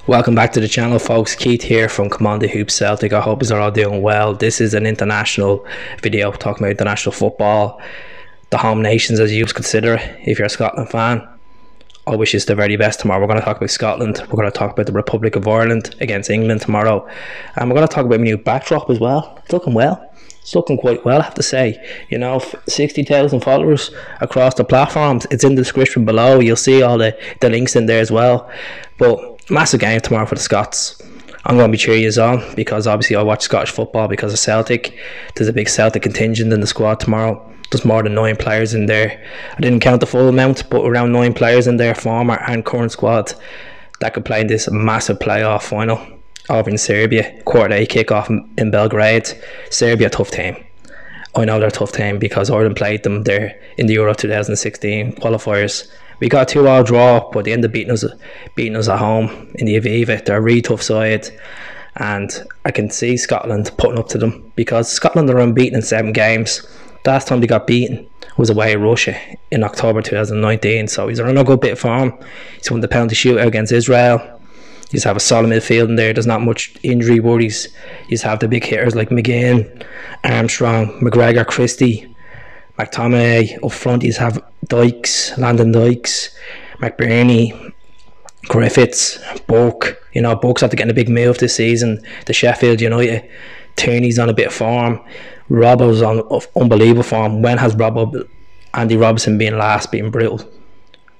Welcome back to the channel, folks. Keith here from Command the Hoop Celtic. I hope you're all doing well. This is an international video talking about international football, the home nations as you consider it. If you're a Scotland fan, I wish you the very best tomorrow. We're going to talk about Scotland. We're going to talk about the Republic of Ireland against England tomorrow, and we're going to talk about my new backdrop as well. It's looking well. It's looking quite well, I have to say. You know, 60,000 followers across the platforms. It's in the description below. You'll see all the links in there as well. But massive game tomorrow for the Scots. I'm going to be cheering you on because obviously I watch Scottish football because of Celtic. There's a big Celtic contingent in the squad tomorrow. There's more than 9 players in there. I didn't count the full amount, but around 9 players in there, former and current squad, that could play in this massive playoff final over in Serbia. Quarter-day kick-off in Belgrade. Serbia, tough team. I know they're a tough team because Ireland played them there in the Euro 2016 qualifiers. We got a 2-2 draw, but they ended up beating us at home in the Aviva. They're a really tough side, and I can see Scotland putting up to them because Scotland are unbeaten in 7 games. The last time they got beaten was away at Russia in October 2019, so he's on a good bit of form. He's won the penalty shootout against Israel. You have a solid midfield in there. There's not much injury worries. You have the big hitters like McGinn, Armstrong, McGregor, Christie, McTominay. Up front you have Dykes, Landon Dykes, McBurney, Griffiths, Burke. You know, Burke's after getting a big move this season to Sheffield United. Tierney's on a bit of form. Robbo's on unbelievable form. When has Andy Robertson been last? Been brutal.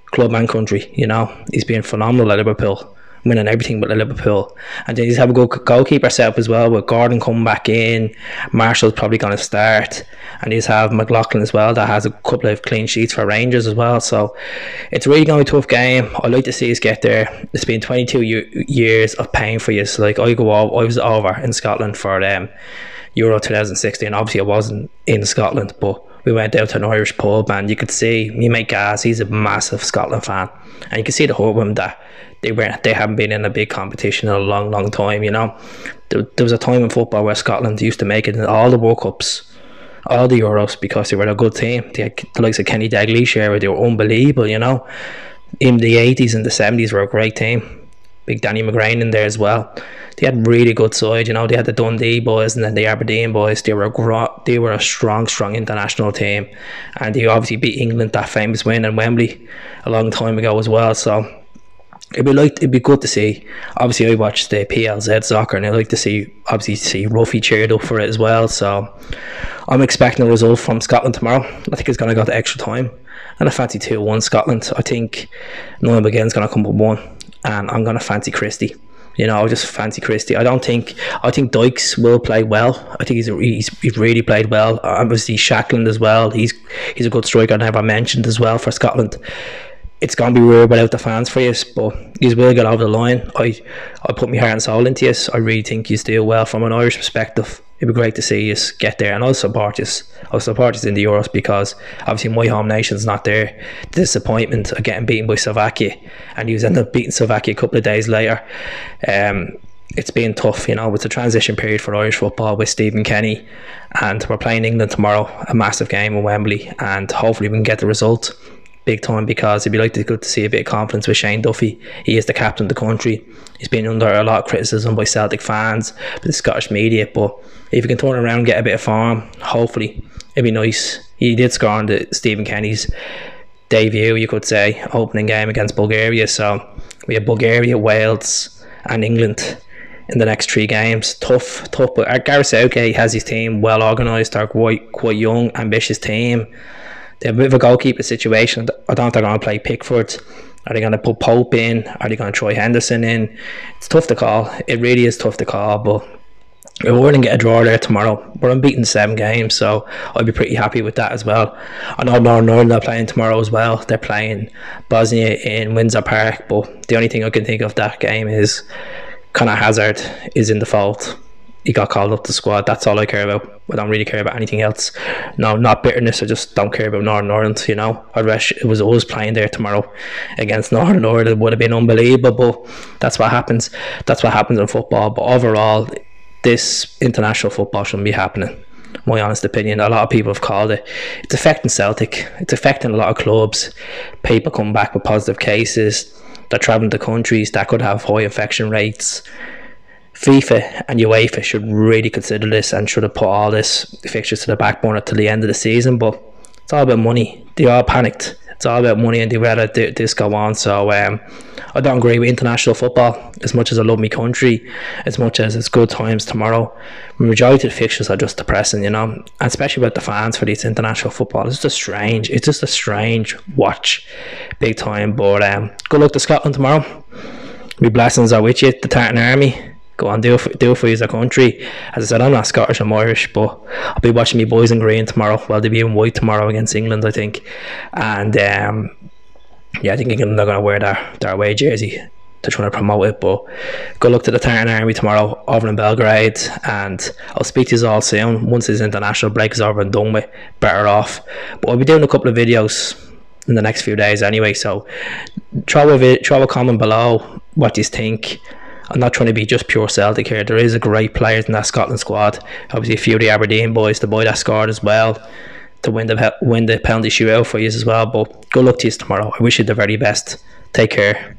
Club and country, you know. He's been phenomenal at Liverpool, winning everything but Liverpool. And then he's have a good goalkeeper set up as well, with Gordon coming back in. Marshall's probably going to start, and he's have McLaughlin as well, that has a couple of clean sheets for Rangers as well. So it's really going to be a tough game. I'd like to see us get there. It's been 22 years of pain for you. So like I was over in Scotland for Euro 2016. Obviously I wasn't in Scotland, but we went out to an Irish pub, and you could see me mate Gaz, he's a massive Scotland fan, and you can see the hurt with him that they haven't been in a big competition in a long time. You know, there was a time in football where Scotland used to make it in all the World Cups, all the Euros, because they were a good team. They had the likes of Kenny Dalglish era. They were unbelievable. You know, in the 80s and the 70s were a great team. Big Danny McGrain in there as well. They had really good side. You know, they had the Dundee boys and then the Aberdeen boys. They were a strong international team, and they obviously beat England, that famous win in Wembley a long time ago as well. So it'd be good to see. Obviously I watched the PLZ soccer, and I'd like to see Ruffy cheered up for it as well. So I'm expecting a result from Scotland tomorrow. I think it's going to go to extra time, and I fancy 2-1 Scotland. I think Noel McGinn's going to come up with 1, and I'm going to fancy Christie. You know, I just fancy Christie. I think Dykes will play well. I think he's really played well. Obviously Shackland as well. He's a good striker, I never mentioned as well for Scotland. It's going to be weird without the fans for you, but you will get over the line. I put my heart and soul into you. I really think you do well from an Irish perspective. It'd be great to see you get there, and I'll support you in the Euros, because obviously my home nation's not there. The disappointment of getting beaten by Slovakia, and he was ended up beating Slovakia a couple of days later. It's been tough, you know. It's a transition period for Irish football with Stephen Kenny, and we're playing England tomorrow, a massive game in Wembley, and hopefully we can get the result big time, because it'd be good to see a bit of confidence with Shane Duffy. He is the captain of the country. He's been under a lot of criticism by Celtic fans, by the Scottish media, but if he can turn around and get a bit of form, hopefully it'd be nice. He did score on Stephen Kenny's debut, you could say, opening game against Bulgaria. So we have Bulgaria, Wales and England in the next 3 games. Tough, but Gareth Southgate has his team well organised. They're quite young, ambitious team. They have a bit of a goalkeeper situation. I don't know if they're going to play Pickford. Are they going to put Pope in? Are they going to try Henderson in? It's tough to call. It really is tough to call, but if we're going to get a draw there tomorrow, we're unbeaten 7 games, so I'll be pretty happy with that as well. I know Northern Ireland are playing tomorrow as well. They're playing Bosnia in Windsor Park, but the only thing I can think of that game is Conor Hazard is in the fault. He got called up to the squad. That's all I care about. I don't really care about anything else. No, not bitterness. I just don't care about Northern Ireland, you know. I wish it was us playing there tomorrow against Northern Ireland. It would have been unbelievable, but that's what happens. That's what happens in football. But overall, this international football shouldn't be happening. My honest opinion. A lot of people have called it. It's affecting Celtic. It's affecting a lot of clubs. People come back with positive cases. They're travelling to countries that could have high infection rates. FIFA and UEFA should really consider this and should have put all this fixtures to the back burner till the end of the season, but it's all about money. They all panicked. It's all about money and they rather this go on. So I don't agree with international football as much as I love my country, as much as it's good times tomorrow. The majority of the fixtures are just depressing, and especially about the fans for these international football. It's just a strange watch, big time. But good luck to Scotland tomorrow. My blessings are with you, the Tartan Army. Go on, do it for your country. As I said, I'm not Scottish, I'm Irish, but I'll be watching my boys in green tomorrow. Well, they'll be in white tomorrow against England, I think. And I think England are going to wear their away jersey to try to promote it. But good luck to the Tartan Army tomorrow over in Belgrade, and I'll speak to you all soon once this international break is over and done with. Better off. But I'll be doing a couple of videos in the next few days anyway, so throw a comment below what you think. I'm not trying to be just pure Celtic here. There is a great players in that Scotland squad. Obviously a few of the Aberdeen boys, the boy that scored as well, to win the penalty shootout for you as well. But good luck to you tomorrow. I wish you the very best. Take care.